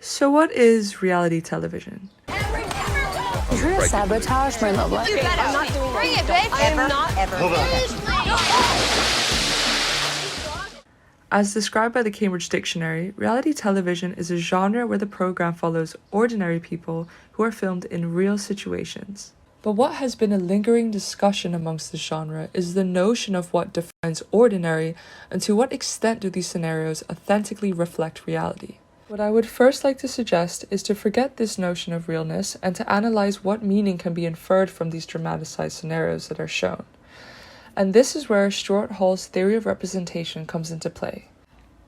So what is reality television? You're trying to sabotage my love life. I'm not doing that. Bring it, bitch. I'm not ever. Hold on. As described by the Cambridge Dictionary, reality television is a genre where the program follows ordinary people who are filmed in real situations. But what has been a lingering discussion amongst the genre is the notion of what defines ordinary and to what extent do these scenarios authentically reflect reality. What I would first like to suggest is to forget this notion of realness and to analyze what meaning can be inferred from these dramatized scenarios that are shown. And this is where Stuart Hall's theory of representation comes into play.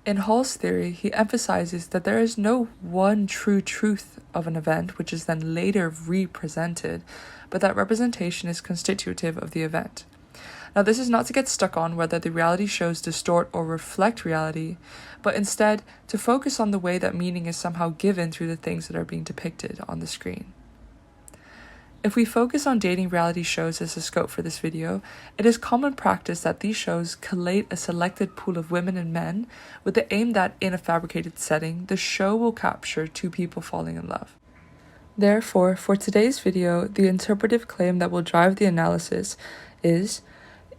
In Hall's theory, he emphasizes that there is no one true truth of an event which is then later represented, but that representation is constitutive of the event. Now, this is not to get stuck on whether the reality shows distort or reflect reality, but instead to focus on the way that meaning is somehow given through the things that are being depicted on the screen. If we focus on dating reality shows as a scope for this video, it is common practice that these shows collate a selected pool of women and men with the aim that, in a fabricated setting, the show will capture two people falling in love. Therefore, for today's video, the interpretive claim that will drive the analysis is: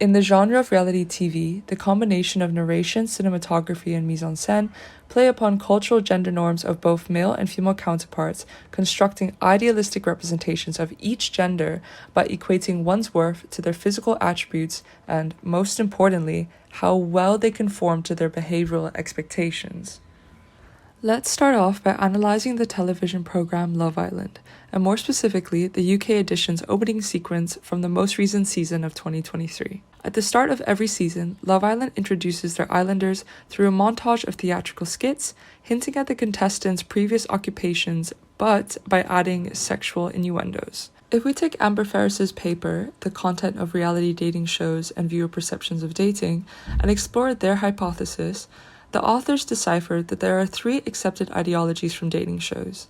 in the genre of reality TV, the combination of narration, cinematography, and mise-en-scène play upon cultural gender norms of both male and female counterparts, constructing idealistic representations of each gender by equating one's worth to their physical attributes and, most importantly, how well they conform to their behavioral expectations. Let's start off by analysing the television programme Love Island, and more specifically the UK edition's opening sequence from the most recent season of 2023. At the start of every season, Love Island introduces their islanders through a montage of theatrical skits, hinting at the contestants' previous occupations, but by adding sexual innuendos. If we take Amber Ferris's paper, The Content of Reality Dating Shows and Viewer Perceptions of Dating, and explore their hypothesis, the authors deciphered that there are three accepted ideologies from dating shows.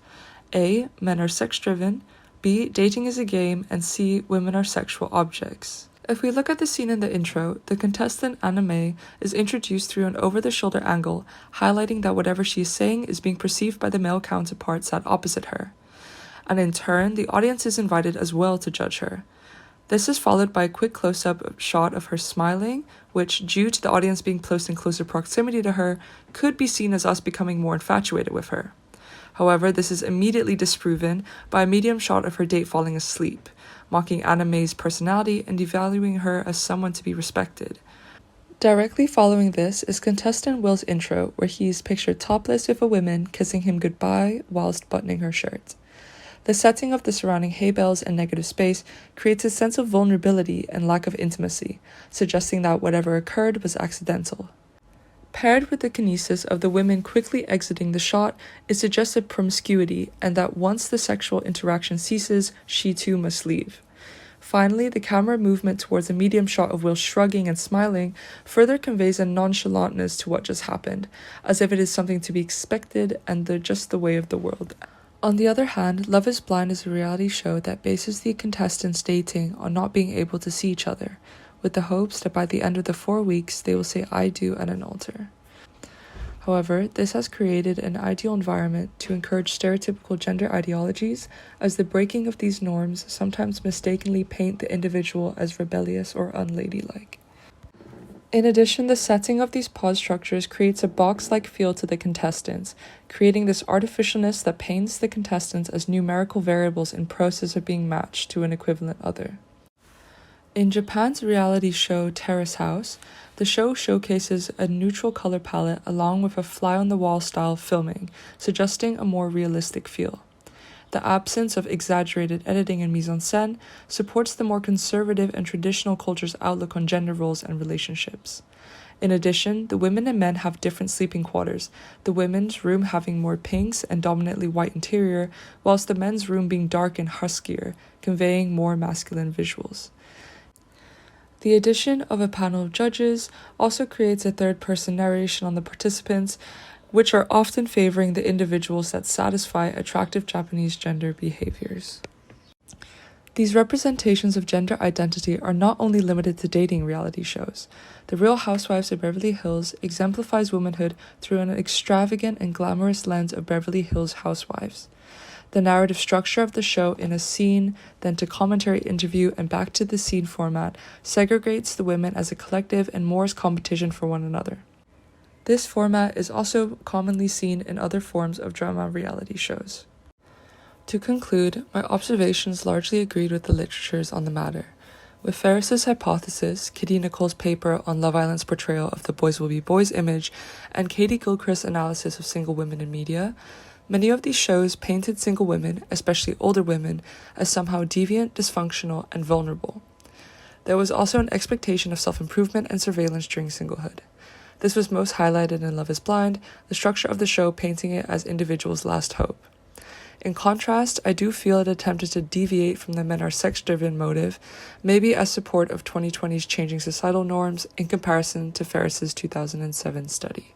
A. Men are sex-driven. B. Dating is a game. And C. Women are sexual objects. If we look at the scene in the intro, the contestant Anna May is introduced through an over-the-shoulder angle, highlighting that whatever she is saying is being perceived by the male counterpart sat opposite her. And in turn, the audience is invited as well to judge her. This is followed by a quick close-up shot of her smiling, which, due to the audience being placed in closer proximity to her, could be seen as us becoming more infatuated with her. However, this is immediately disproven by a medium shot of her date falling asleep, mocking Anna May's personality and devaluing her as someone to be respected. Directly following this is contestant Will's intro, where he is pictured topless with a woman kissing him goodbye whilst buttoning her shirt. The setting of the surrounding hay bales and negative space creates a sense of vulnerability and lack of intimacy, suggesting that whatever occurred was accidental. Paired with the kinesis of the women quickly exiting the shot, it suggested promiscuity and that once the sexual interaction ceases, she too must leave. Finally, the camera movement towards a medium shot of Will shrugging and smiling further conveys a nonchalantness to what just happened, as if it is something to be expected and just the way of the world. On the other hand, Love is Blind is a reality show that bases the contestants dating on not being able to see each other, with the hopes that by the end of the 4 weeks they will say "I do" at an altar. However, this has created an ideal environment to encourage stereotypical gender ideologies, as the breaking of these norms sometimes mistakenly paint the individual as rebellious or unladylike. In addition, the setting of these pod structures creates a box-like feel to the contestants, creating this artificialness that paints the contestants as numerical variables in process of being matched to an equivalent other. In Japan's reality show Terrace House, the show showcases a neutral color palette along with a fly-on-the-wall style filming, suggesting a more realistic feel. The absence of exaggerated editing and mise-en-scène supports the more conservative and traditional culture's outlook on gender roles and relationships. In addition, the women and men have different sleeping quarters, the women's room having more pinks and dominantly white interior, whilst the men's room being dark and huskier, conveying more masculine visuals. The addition of a panel of judges also creates a third-person narration on the participants, which are often favoring the individuals that satisfy attractive Japanese gender behaviors. These representations of gender identity are not only limited to dating reality shows. The Real Housewives of Beverly Hills exemplifies womanhood through an extravagant and glamorous lens of Beverly Hills housewives. The narrative structure of the show in a scene, then to commentary interview, and back to the scene format segregates the women as a collective and moors competition for one another. This format is also commonly seen in other forms of drama reality shows. To conclude, my observations largely agreed with the literatures on the matter. With Ferris's hypothesis, Kitty Nichols' paper on Love Island's portrayal of the boys will be boys image, and Katie Gilchrist's analysis of single women in media, many of these shows painted single women, especially older women, as somehow deviant, dysfunctional, and vulnerable. There was also an expectation of self-improvement and surveillance during singlehood. This was most highlighted in Love is Blind, the structure of the show painting it as individuals' last hope. In contrast, I do feel it attempted to deviate from the men are sex-driven motive, maybe as support of 2020's changing societal norms in comparison to Ferris's 2007 study.